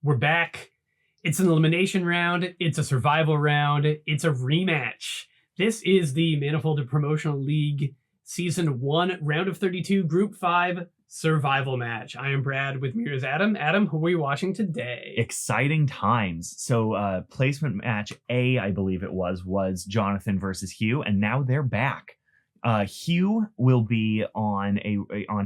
We're back. It's an elimination round. It's a survival round. It's a rematch. This is the Manifold Promotional League Season 1, Round of 32, Group 5 survival match. I am Brad, with me is Adam. Adam, who are we watching today? Exciting times. So placement match A, I believe it was Jonathan versus Hugh, and now they're back. Hugh will be on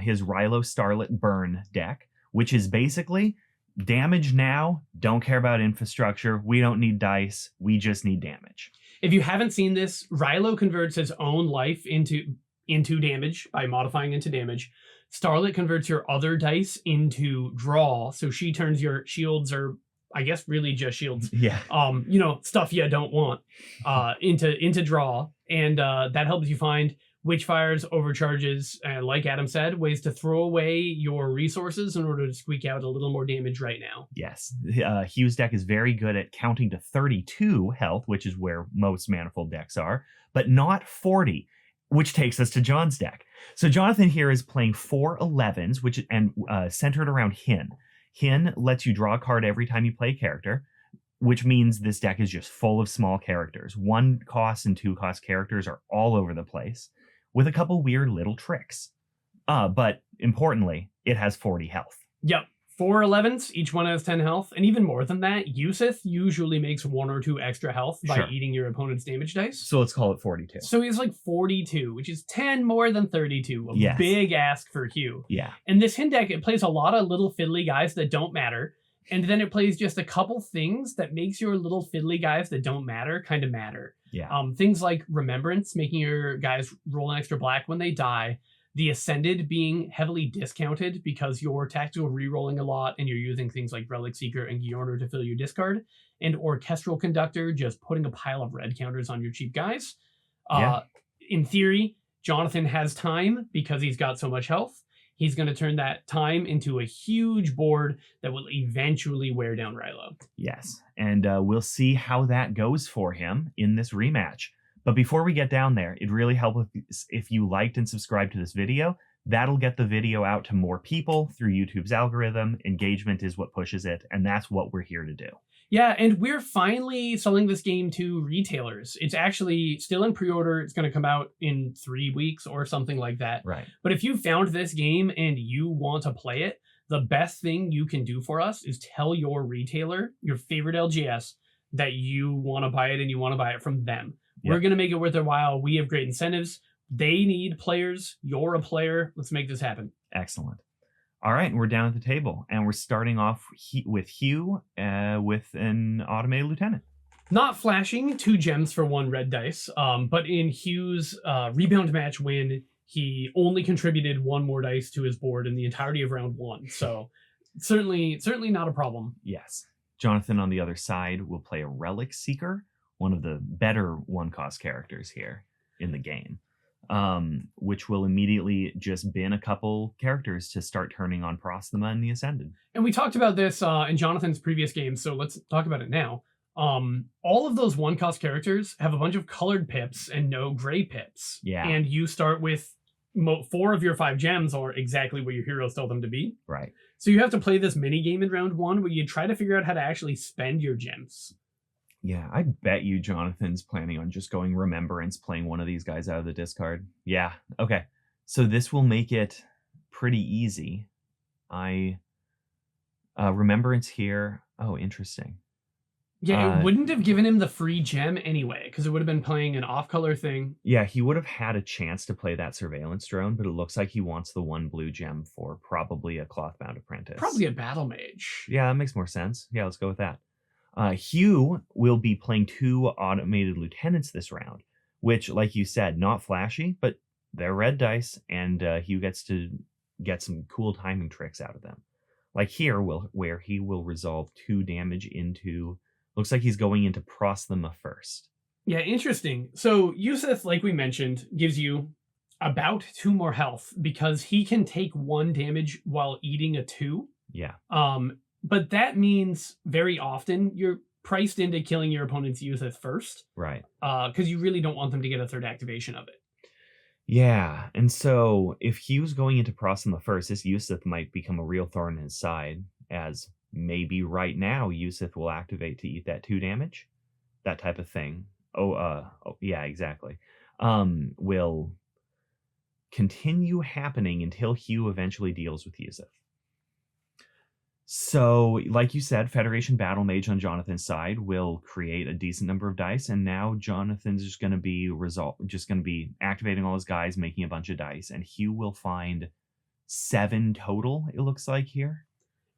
his Rylo Starlet burn deck, which is basically damage now, don't care about infrastructure, we don't need dice, we just need damage. If you haven't seen this, Rylo converts his own life into damage by modifying into damage. Starlet converts your other dice into draw, so she turns your shields, or I guess really just shields, yeah, stuff you don't want, into draw, and that helps you find witchfires, overcharges, and like Adam said, ways to throw away your resources in order to squeak out a little more damage right now. Yes, Hugh's deck is very good at counting to 32 health, which is where most Manifold decks are, but not 40. Which takes us to John's deck. So Jonathan here is playing 4 11s, centered around Hin. Hin lets you draw a card every time you play a character, which means this deck is just full of small characters. 1 cost and 2 cost characters are all over the place, with a couple weird little tricks. But importantly, it has 40 health. Yep. 4 11s, each one has 10 health, and even more than that, Yusith usually makes 1 or 2 extra health by eating your opponent's damage dice. So let's call it 42. So he's like 42, which is 10 more than 32. A big ask for Hugh. Yeah. And this Hin deck, it plays a lot of little fiddly guys that don't matter, and then it plays just a couple things that makes your little fiddly guys that don't matter kind of matter. Yeah. Things like Remembrance, making your guys roll an extra black when they die. The Ascended being heavily discounted because you're tactical rerolling a lot and you're using things like Relic Seeker and Giorno to fill your discard. And Orchestral Conductor, just putting a pile of red counters on your cheap guys. In theory, Jonathan has time because he's got so much health. He's going to turn that time into a huge board that will eventually wear down Rylo. Yes, and we'll see how that goes for him in this rematch. But before we get down there, it'd really help if you liked and subscribed to this video. That'll get the video out to more people through YouTube's algorithm. Engagement is what pushes it, and that's what we're here to do. Yeah, and we're finally selling this game to retailers. It's actually still in pre-order. It's going to come out in 3 weeks or something like that. Right. But if you found this game and you want to play it, the best thing you can do for us is tell your retailer, your favorite LGS, that you want to buy it and you want to buy it from them. Yep. We're going to make it worth their while. We have great incentives. They need players. You're a player. Let's make this happen. Excellent. All right, we're down at the table, and we're starting off with Hugh with an automated lieutenant. Not flashing 2 gems for 1 red dice, but in Hugh's rebound match win, he only contributed 1 more dice to his board in the entirety of round 1. So certainly not a problem. Yes. Jonathan on the other side will play a Relic Seeker, one of the better 1-cost characters here in the game, which will immediately just bin a couple characters to start turning on Prosthema and the Ascended. And we talked about this in Jonathan's previous game, so let's talk about it now. All of those 1-cost characters have a bunch of colored pips and no gray pips. Yeah. And you start with 4 of your 5 gems are exactly what your heroes tell them to be. Right. So you have to play this mini game in round 1 where you try to figure out how to actually spend your gems. Yeah, I bet you Jonathan's planning on just going Remembrance, playing one of these guys out of the discard. Yeah, okay. So this will make it pretty easy. Remembrance here. Oh, interesting. Yeah, it wouldn't have given him the free gem anyway, because it would have been playing an off-color thing. Yeah, he would have had a chance to play that Surveillance Drone, but it looks like he wants the 1 blue gem for probably a Clothbound Apprentice. Probably a Battle Mage. Yeah, that makes more sense. Yeah, let's go with that. Hugh will be playing 2 automated lieutenants this round, which, like you said, not flashy, but they're red dice, and Hugh gets to get some cool timing tricks out of them. Like here, where he will resolve 2 damage into... Looks like he's going into Prosthema first. Yeah, interesting. So Yusith, like we mentioned, gives you about 2 more health because he can take 1 damage while eating a 2. Yeah. But that means very often you're priced into killing your opponent's Yusith first. Right. Because you really don't want them to get a 3rd activation of it. Yeah, and so if he was going into Prosthema first, this Yusith might become a real thorn in his side, as maybe right now Yusuf will activate to eat that 2 damage. That type of thing. Yeah, exactly. Will continue happening until Hugh eventually deals with Yusuf. So, like you said, Federation Battle Mage on Jonathan's side will create a decent number of dice, and now Jonathan's just going to be activating all his guys, making a bunch of dice, and Hugh will find 7 total, it looks like here.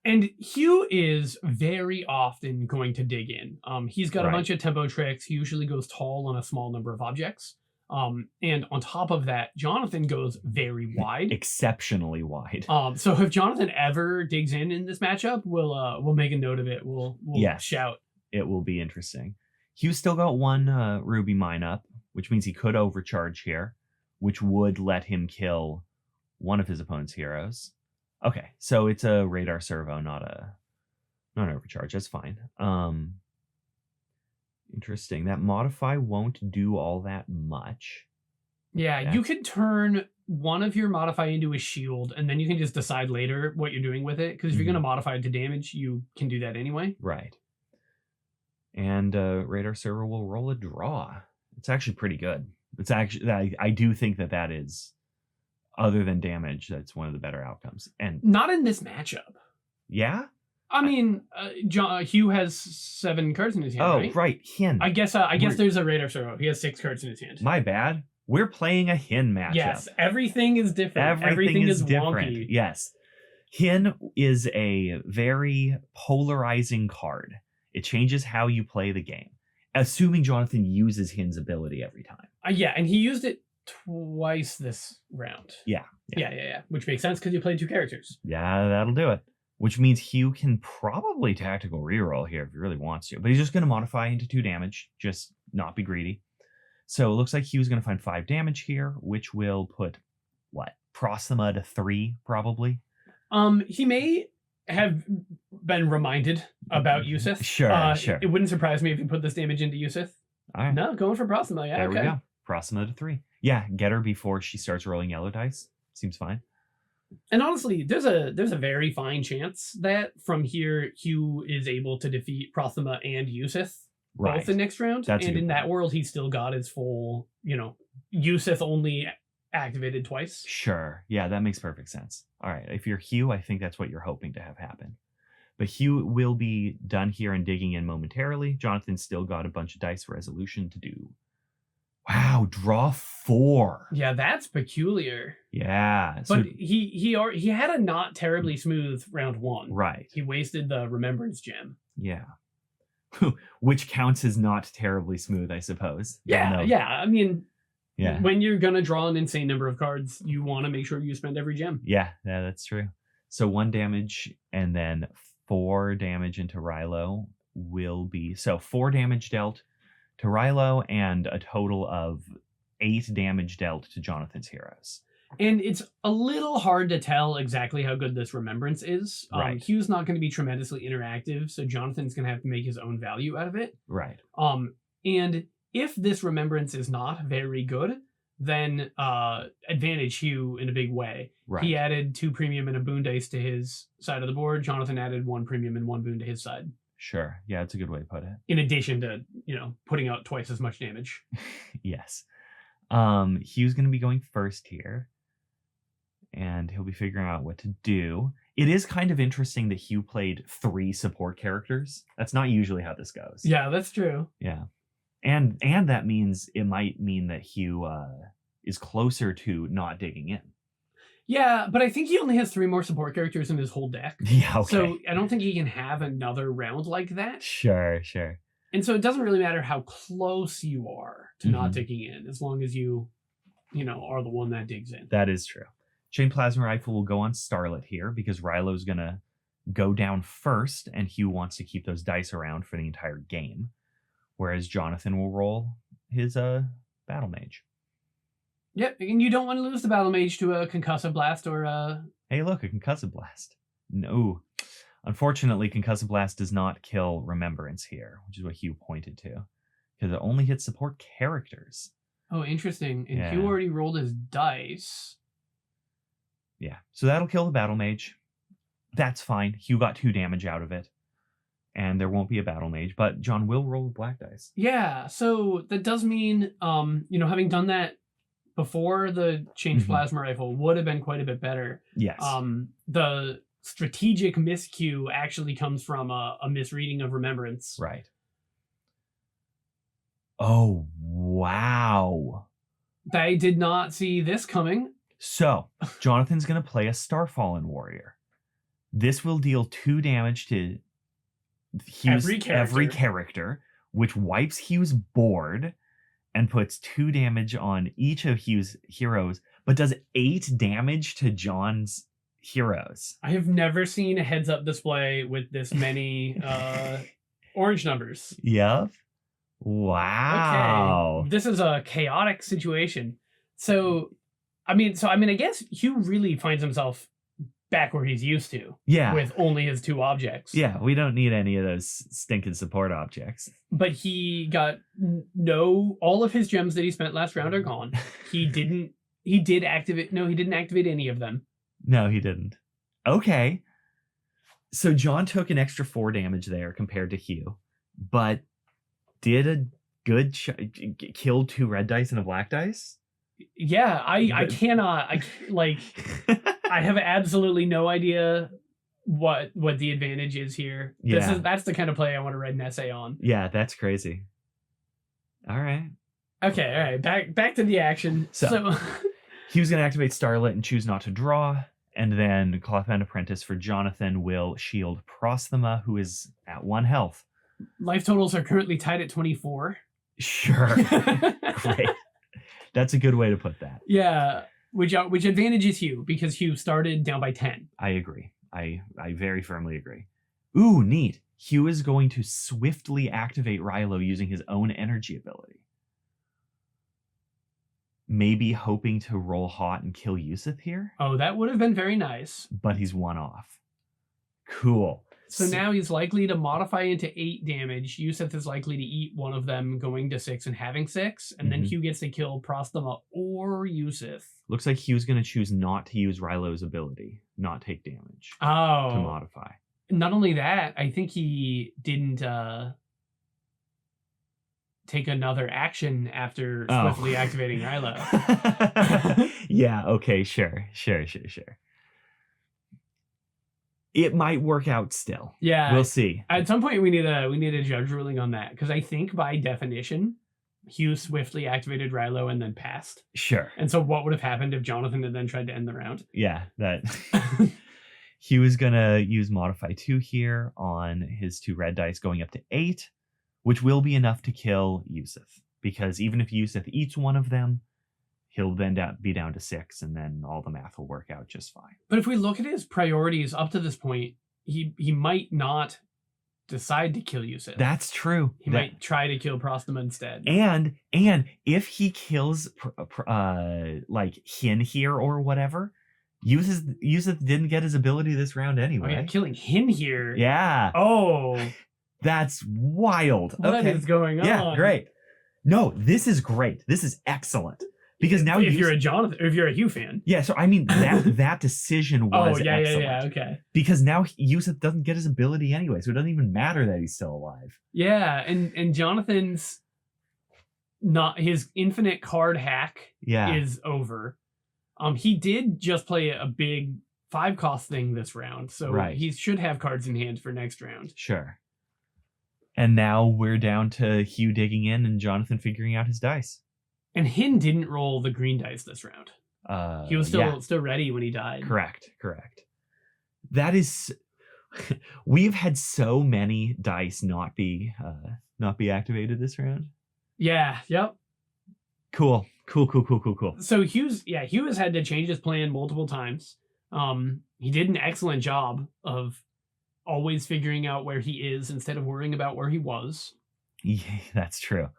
And Hugh is very often going to dig in. He's got a bunch of tempo tricks. He usually goes tall on a small number of objects. And on top of that, Jonathan goes very wide. Exceptionally wide. So if Jonathan ever digs in this matchup, we'll make a note of it. We'll shout. It will be interesting. Hugh's still got 1 Ruby mine up, which means he could overcharge here, which would let him kill one of his opponent's heroes. Okay, so it's a radar servo, not an overcharge. That's fine. Interesting. That modify won't do all that much. Yeah, you could turn one of your modify into a shield, and then you can just decide later what you're doing with it. Because if you're going to modify it to damage, you can do that anyway. Right. And radar servo will roll a draw. It's actually pretty good. It's actually I do think that is, other than damage, that's one of the better outcomes. And not in this matchup. Yeah. I mean, Hugh has 7 cards in his hand. Oh, right. Hin. I guess there's a radar servo. He has 6 cards in his hand. My bad. We're playing a Hin matchup. Yes, everything is different. Everything is different. Wonky. Yes. Hin is a very polarizing card. It changes how you play the game. Assuming Jonathan uses Hin's ability every time. Yeah, and he used it twice this round. Yeah. Which makes sense because you played 2 characters. Yeah, that'll do it. Which means Hugh can probably tactical reroll here if he really wants to. But he's just going to modify into 2 damage. Just not be greedy. So it looks like Hugh's going to find 5 damage here, which will put, Proxima to 3, probably? He may have been reminded about Yusuf. Sure. It wouldn't surprise me if you put this damage into Yusuf. All right. No, going for Proxima. Yeah, there we go. Proxima to 3. Yeah, get her before she starts rolling yellow dice. Seems fine. And honestly, there's a very fine chance that from here Hugh is able to defeat Proxima and Yusuf both in next round. And in that world, he's still got his full, Yusuf only activated twice. Sure. Yeah, that makes perfect sense. All right. If you're Hugh, I think that's what you're hoping to have happen. But Hugh will be done here and digging in momentarily. Jonathan's still got a bunch of dice resolution to do. Wow, draw 4. Yeah, that's peculiar. Yeah. But he had a not terribly smooth round 1. Right. He wasted the Remembrance Gem. Yeah. Which counts as not terribly smooth, I suppose. Yeah. I mean, when you're going to draw an insane number of cards, you want to make sure you spend every gem. Yeah, that's true. So 1 damage and then 4 damage into Rylo will be... So 4 damage dealt to Rylo and a total of 8 damage dealt to Jonathan's heroes. And it's a little hard to tell exactly how good this Remembrance is. Right. Hugh's not going to be tremendously interactive, so Jonathan's going to have to make his own value out of it. Right. And if this Remembrance is not very good, then advantage Hugh in a big way. Right. He added 2 premium and a boon dice to his side of the board. Jonathan added 1 premium and 1 boon to his side. Sure. Yeah, that's a good way to put it. In addition to, putting out twice as much damage. Yes. Hugh's going to be going first here. And he'll be figuring out what to do. It is kind of interesting that Hugh played 3 support characters. That's not usually how this goes. Yeah, that's true. Yeah. And that means it might mean that Hugh is closer to not digging in. Yeah, but I think he only has 3 more support characters in his whole deck. Yeah, okay. So I don't think he can have another round like that. Sure. And so it doesn't really matter how close you are to not digging in, as long as you are the one that digs in. That is true. Chain Plasma Rifle will go on Starlet here because Rylo's going to go down first, and Hugh wants to keep those dice around for the entire game. Whereas Jonathan will roll his Battle Mage. Yep, and you don't want to lose the Battle Mage to a Concussive Blast or a... Hey, look, a Concussive Blast. No. Unfortunately, Concussive Blast does not kill Remembrance here, which is what Hugh pointed to. Because it only hits support characters. Oh, interesting. And Hugh already rolled his dice. Yeah, so that'll kill the Battle Mage. That's fine. Hugh got 2 damage out of it. And there won't be a battle mage, but John will roll with black dice. Yeah, so that does mean, having done that before the changed plasma rifle would have been quite a bit better. Yes. The strategic miscue actually comes from a misreading of remembrance. Right. Oh, wow. I did not see this coming. So, Jonathan's going to play a Starfallen Warrior. This will deal 2 damage to Hugh's, every character, which wipes Hugh's board and puts 2 damage on each of Hugh's heroes, but does 8 damage to John's heroes. I have never seen a heads-up display with this many orange numbers. Yep. Wow. Okay. This is a chaotic situation. So I guess Hugh really finds himself back where he's used to. Yeah. With only his 2 objects. Yeah, we don't need any of those stinking support objects. But he got all of his gems that he spent last round are gone. He didn't activate any of them. No, he didn't. Okay. So John took an extra 4 damage there compared to Hugh, but did a good killed 2 red dice and a black dice? Yeah, I have absolutely no idea what the advantage is here. Yeah. That's the kind of play I want to write an essay on. Yeah, that's crazy. All right. Okay, all right. Back to the action. So he was going to activate Starlet and choose not to draw, and then Clothbound Apprentice for Jonathan will shield Prosthema, who is at 1 health. Life totals are currently tied at 24. Sure. Great. That's a good way to put that. Yeah, which advantages Hugh, because Hugh started down by 10. I agree. I very firmly agree. Ooh, neat. Hugh is going to swiftly activate Rylo using his own energy ability. Maybe hoping to roll hot and kill Yusuf here. Oh, that would have been very nice. But he's 1 off. Cool. So now he's likely to modify into 8 damage. Yusuf is likely to eat one of them, going to 6 and having 6. And then Hugh gets to kill Prosthema or Yusuf. Looks like Hugh's going to choose not to use Rylo's ability, not take damage. Oh. To modify. Not only that, I think he didn't take another action after swiftly activating Rylo. Yeah, okay, sure. It might work out still. Yeah. We'll see. At some point we need a judge ruling on that, because I think by definition Hugh swiftly activated Rylo and then passed. Sure. And so what would have happened if Jonathan had then tried to end the round? Yeah, that Hugh is gonna use modify 2 here on his 2 red dice, going up to 8, which will be enough to kill Yusuf, because even if Yusuf eats one of them, he'll then be down to 6, and then all the math will work out just fine. But if we look at his priorities up to this point, he might not decide to kill Yusuf. That's true. He might try to kill Prosthema instead. And if he kills like Hin here or whatever, Yusuf didn't get his ability this round anyway. Oh yeah, killing Hin here. Yeah. Oh. That's wild. What is going on? Yeah, great. No, this is great. This is excellent. Because now if you're a Jonathan, or if you're a Hugh fan. Yeah, so I mean that decision was excellent. Yeah, okay. Because now Yusuf doesn't get his ability anyway, so it doesn't even matter that he's still alive. Yeah, and Jonathan's his infinite card hack is over. He did just play a big 5-cost thing this round, so he should have cards in hand for next round. Sure. And now we're down to Hugh digging in and Jonathan figuring out his dice. And Hin didn't roll the green dice this round. He was still ready when he died. Correct. That is, we've had so many dice not be activated this round. Yeah. Yep. Cool. So Hugh has had to change his plan multiple times. He did an excellent job of always figuring out where he is instead of worrying about where he was. Yeah, that's true.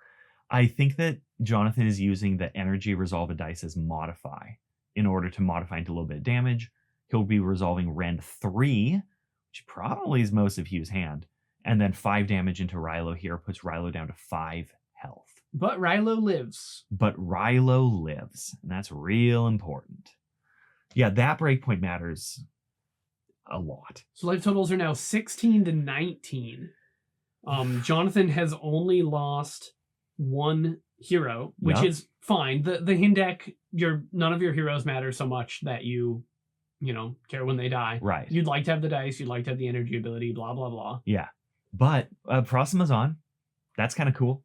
I think that Jonathan is using the energy resolve a dice as modify in order to modify into a little bit of damage. He'll be resolving Rend 3, which probably is most of Hugh's hand, and then 5 damage into Rylo here puts Rylo down to 5 health. But Rylo lives. And that's real important. Yeah, that breakpoint matters a lot. So life totals are now 16 to 19. Jonathan has only lost one hero, which Yep. is fine. The Hin deck, none of your heroes matter so much that you care when they die. Right. You'd like to have the dice, you'd like to have the energy ability, blah, blah, blah. Yeah. But Proxima's on. That's kind of cool.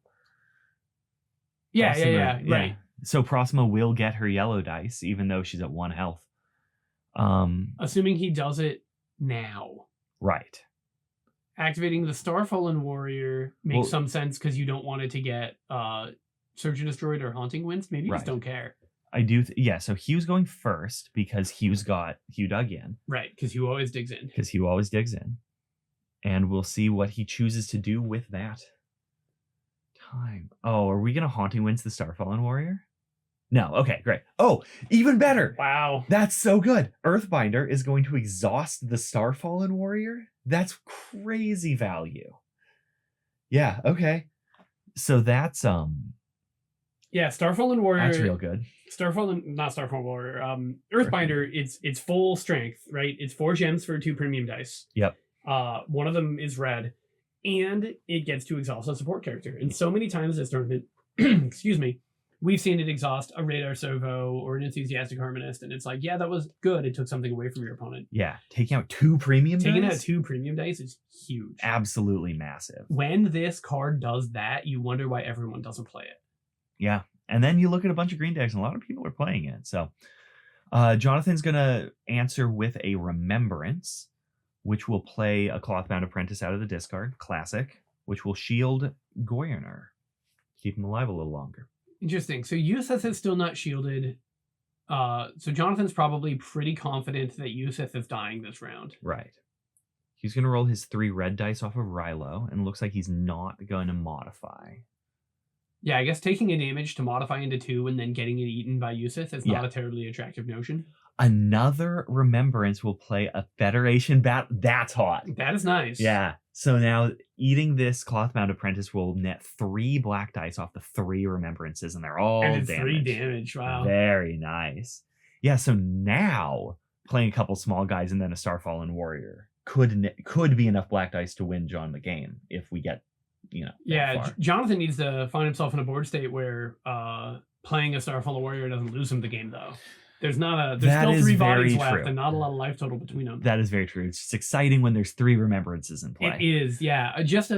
Yeah, right. So Proxima will get her yellow dice, even though she's at 1 health. Assuming he does it now. Right. Activating the Starfallen Warrior makes some sense because you don't want it to get Search and Destroyed or Haunting Winds. Maybe you just don't care. I do. So Hugh's going first because Hugh dug in. Right, because Hugh always digs in. And we'll see what he chooses to do with that time. Oh, are we going to Haunting Winds the Starfallen Warrior? No. Okay, great. Oh, even better. Wow. That's so good. Earthbinder is going to exhaust the Starfallen Warrior. That's crazy value. Yeah, okay. So that's yeah, Starfallen Warrior. That's real good. Not Starfallen Warrior. Earthbinder, it's full strength, right? It's 4 gems for 2 premium dice. Yep. One of them is red, and it gets to exhaust a support character. And so many times this tournament, excuse me, we've seen it exhaust a Radar Servo or an Enthusiastic Harmonist, and it's like, yeah, that was good. It took something away from your opponent. Yeah, taking out 2 premium dice? Taking out 2 premium dice is huge. Absolutely massive. When this card does that, you wonder why everyone doesn't play it. Yeah, and then you look at a bunch of green decks, and a lot of people are playing it. So Jonathan's going to answer with a Remembrance, which will play a Clothbound Apprentice out of the discard, classic, which will shield Goyerner. Keep him alive a little longer. Interesting. So Yusith is still not shielded. So Jonathan's probably pretty confident that Yusith is dying this round. Right. He's going to roll his 3 red dice off of Rylo, and it looks like he's not going to modify. Yeah, I guess taking a damage to modify into 2 and then getting it eaten by Yusith is not a terribly attractive notion. Another Remembrance will play a Federation battle. That's hot. That is nice. Yeah. So now eating this Clothbound Apprentice will net 3 black dice off the 3 Remembrances, and they're all and it's damage. 3 damage. Wow. Very nice. Yeah. So now playing a couple small guys and then a Starfallen Warrior could be enough black dice to win John the game if we get, Yeah, Jonathan needs to find himself in a board state where playing a Starfallen Warrior doesn't lose him the game, though. There's still 3 bodies left and not a lot of life total between them. That is very true. It's just exciting when there's 3 Remembrances in play. It is, yeah. Just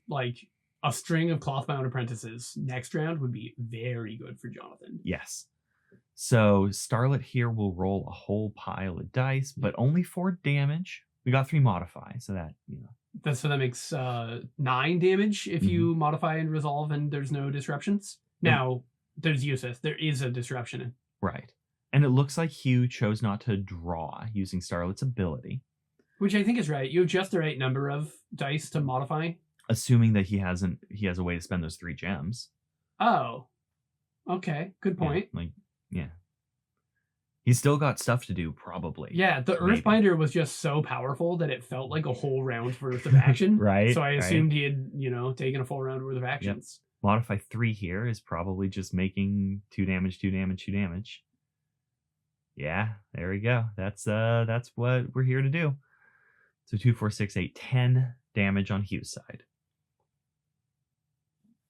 like a string of Clothbound Apprentices next round would be very good for Jonathan. Yes. So Starlet here will roll a whole pile of dice, but only 4 damage. We got 3 modify, so that, That makes 9 damage if you modify and resolve and there's no disruptions. Now, there's Yusith. There is a disruption. Right. And it looks like Hugh chose not to draw using Starlet's ability. Which I think is right. You have just the right number of dice to modify. Assuming that he has a way to spend those 3 gems. Oh. Okay. Good point. Yeah. He's still got stuff to do, probably. Yeah, the Earthbinder was just so powerful that it felt like a whole round worth of action. Right. So I assumed he had, taken a full round worth of actions. Yep. Modify 3 here is probably just making 2 damage, 2 damage, 2 damage. Yeah, there we go. That's what we're here to do. So 2, 4, 6, 8, 10 damage on Hugh's side.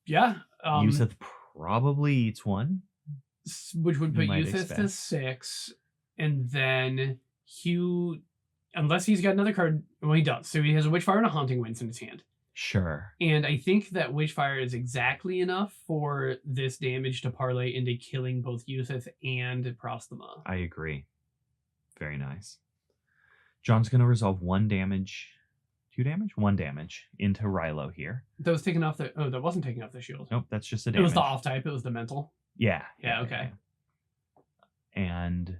Yeah. Yusith probably eats 1. Which would put Yusith to 6. And then Hugh, unless he's got another card, well, he does. So he has a Witchfire and a Haunting Winds in his hand. Sure. And I think that Witchfire is exactly enough for this damage to parlay into killing both Yusith and Proxima. I agree. Very nice. John's going to resolve 1 damage, 2 damage, 1 damage into Rylo here. That was taken off that wasn't taking off the shield. Nope, that's just a damage. It was the off type. It was the mental. Yeah. Yeah. Okay. And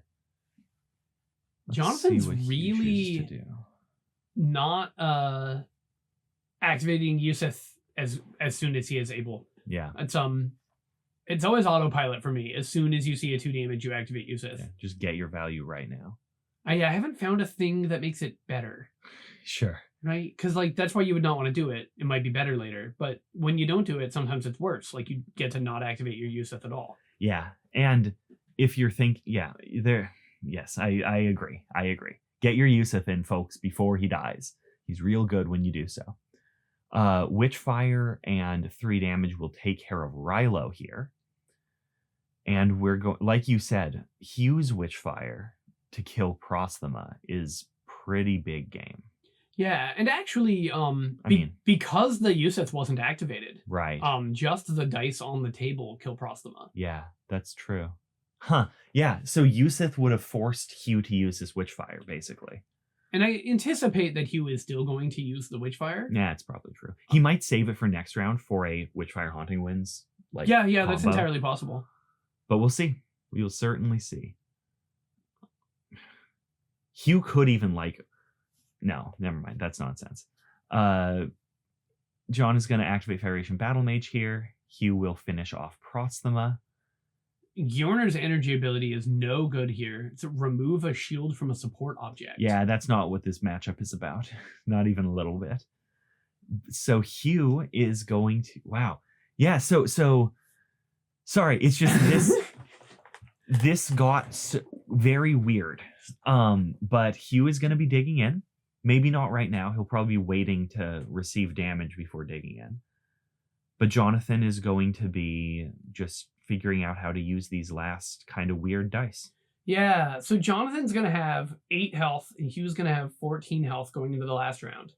Jonathan's really not activating Yusith as soon as he is able. Yeah. It's always autopilot for me. As soon as you see a 2 damage, you activate Yusith. Yeah, just get your value right now. I haven't found a thing that makes it better. Sure. Right? Because that's why you would not want to do it. It might be better later. But when you don't do it, sometimes it's worse. Like you get to not activate your Yusith at all. Yeah. And if you're yes, I agree. Get your Yusuf in, folks, before he dies. He's real good when you do so. Witchfire and 3 damage will take care of Rylo here. And we're going, like you said, Hugh's Witchfire to kill Prosthema is pretty big game. Yeah, and actually, because the Yusuf wasn't activated, right? Just the dice on the table kill Prosthema. Yeah, that's true. Huh? Yeah. So Yusuf would have forced Hugh to use his Witchfire, basically. And I anticipate that Hugh is still going to use the Witchfire. Yeah, it's probably true. He might save it for next round for a Witchfire Haunting Winds. Yeah, that's entirely possible. But we'll see. We will certainly see. Hugh could even no, never mind. That's nonsense. John is going to activate Federation Battle Mage here. Hugh will finish off Prosthema. Gjorner's energy ability is no good here. It's remove a shield from a support object. Yeah, that's not what this matchup is about. Not even a little bit. So Hugh is going to... Wow. Yeah, so sorry, it's just this... this got very weird. But Hugh is going to be digging in. Maybe not right now. He'll probably be waiting to receive damage before digging in. But Jonathan is going to be just figuring out how to use these last kind of weird dice. Yeah, so Jonathan's going to have 8 health, and Hugh's going to have 14 health going into the last round.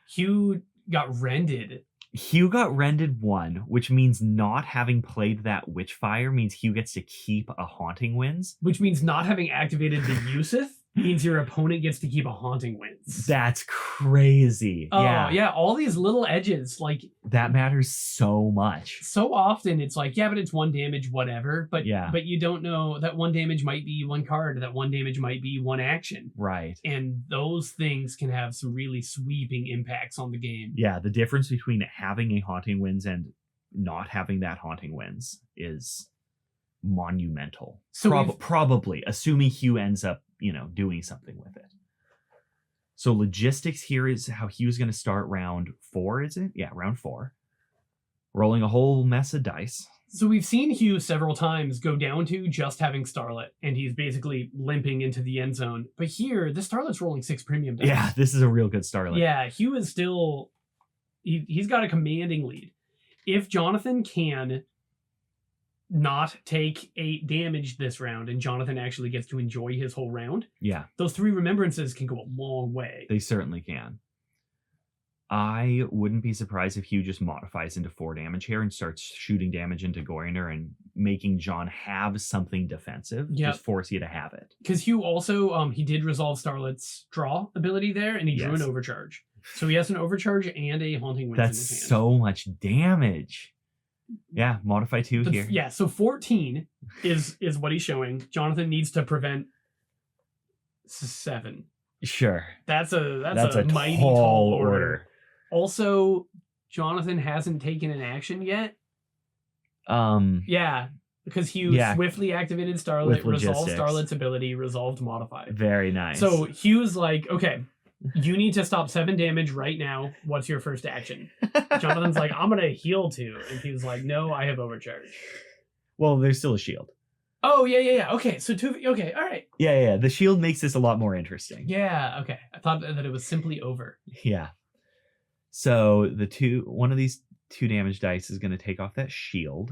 Hugh got rended. Hugh got rended 1, which means not having played that Witchfire means Hugh gets to keep a Haunting Winds. Which means not having activated the Yusuf means your opponent gets to keep a Haunting Winds. That's crazy. Oh, yeah, all these little edges, that matters so much. So often it's but it's 1 damage, whatever. But you don't know that 1 damage might be 1 card, that 1 damage might be 1 action. Right. And those things can have some really sweeping impacts on the game. Yeah, the difference between having a Haunting Winds and not having that Haunting Winds is monumental. So probably, assuming Hugh ends up doing something with it. So logistics here is how Hugh's going to start round 4, is it? Yeah, round 4. Rolling a whole mess of dice. So we've seen Hugh several times go down to just having Starlet, and he's basically limping into the end zone. But here, the Starlet's rolling 6 premium dice. Yeah, this is a real good Starlet. Yeah, Hugh is still... He's got a commanding lead. If Jonathan can not take 8 damage this round and Jonathan actually gets to enjoy his whole round, those 3 remembrances can go a long way. They certainly can. I wouldn't be surprised if Hugh just modifies into 4 damage here and starts shooting damage into Goyner and making John have something defensive. Just force you to have it. Because Hugh also, he did resolve Starlet's draw ability there, and he drew an overcharge. So he has an overcharge and a Haunting Winds in his hand. That's so much damage. Yeah, modify 2 here. Yeah, so 14 is what he's showing. Jonathan needs to prevent 7. Sure. That's a mighty tall order. Also, Jonathan hasn't taken an action yet. Yeah, because Hugh swiftly activated Starlet, resolved Starlet's ability, resolved modify. Very nice. So Hugh's like, okay, you need to stop 7 damage right now. What's your first action? Jonathan's like, I'm going to heal 2. And he was like, no, I have overcharge. Well, there's still a shield. Oh, yeah. Okay, so 2... Okay, all right. Yeah. The shield makes this a lot more interesting. Yeah, okay. I thought that it was simply over. Yeah. So one of these 2 damage dice is going to take off that shield.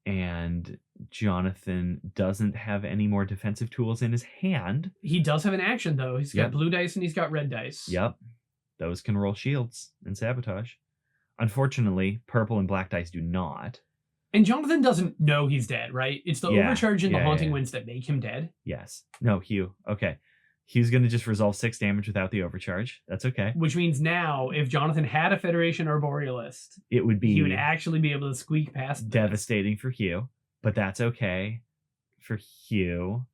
And Jonathan doesn't have any more defensive tools in his hand. He does have an action, though. He's got blue dice and he's got red dice. Yep. Those can roll shields and sabotage. Unfortunately, purple and black dice do not. And Jonathan doesn't know he's dead, right? It's the overcharge and the Haunting Winds that make him dead. Yes. No, Hugh. Okay. Hugh's going to just resolve 6 damage without the overcharge. That's okay. Which means now, if Jonathan had a Federation Arborealist, he would actually be able to squeak past devastating for Hugh, but that's okay for Hugh.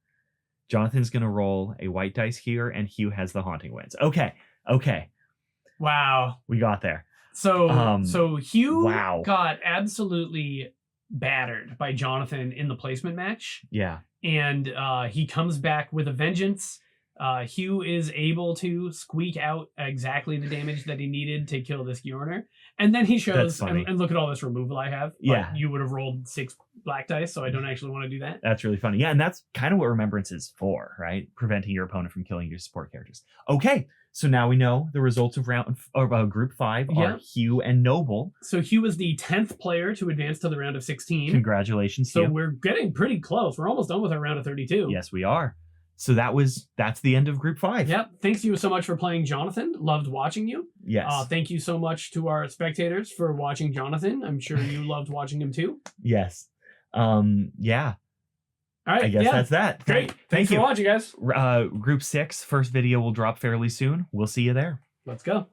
Jonathan's going to roll a white dice here, and Hugh has the Haunting Winds. Okay. Wow. We got there. So Hugh got absolutely battered by Jonathan in the placement match. Yeah. And he comes back with a vengeance. Hugh is able to squeak out exactly the damage that he needed to kill this Yorner. And then he shows, and look at all this removal I have. Yeah. You would have rolled 6 black dice, so I don't actually want to do that. That's really funny. Yeah, and that's kind of what Remembrance is for, right? Preventing your opponent from killing your support characters. Okay, so now we know the results of Group 5 are Hugh and Noble. So Hugh is the 10th player to advance to the round of 16. Congratulations, So Hugh. we're getting pretty close. We're almost done with our round of 32. Yes, we are. So that's the end of Group 5. Yep. Thanks you so much for playing Jonathan. Loved watching you. Yes. Thank you so much to our spectators for watching Jonathan. I'm sure you loved watching him too. Yes. Yeah. All right. I guess that's that. Great. Thanks for watching, guys. Group 6, first video will drop fairly soon. We'll see you there. Let's go.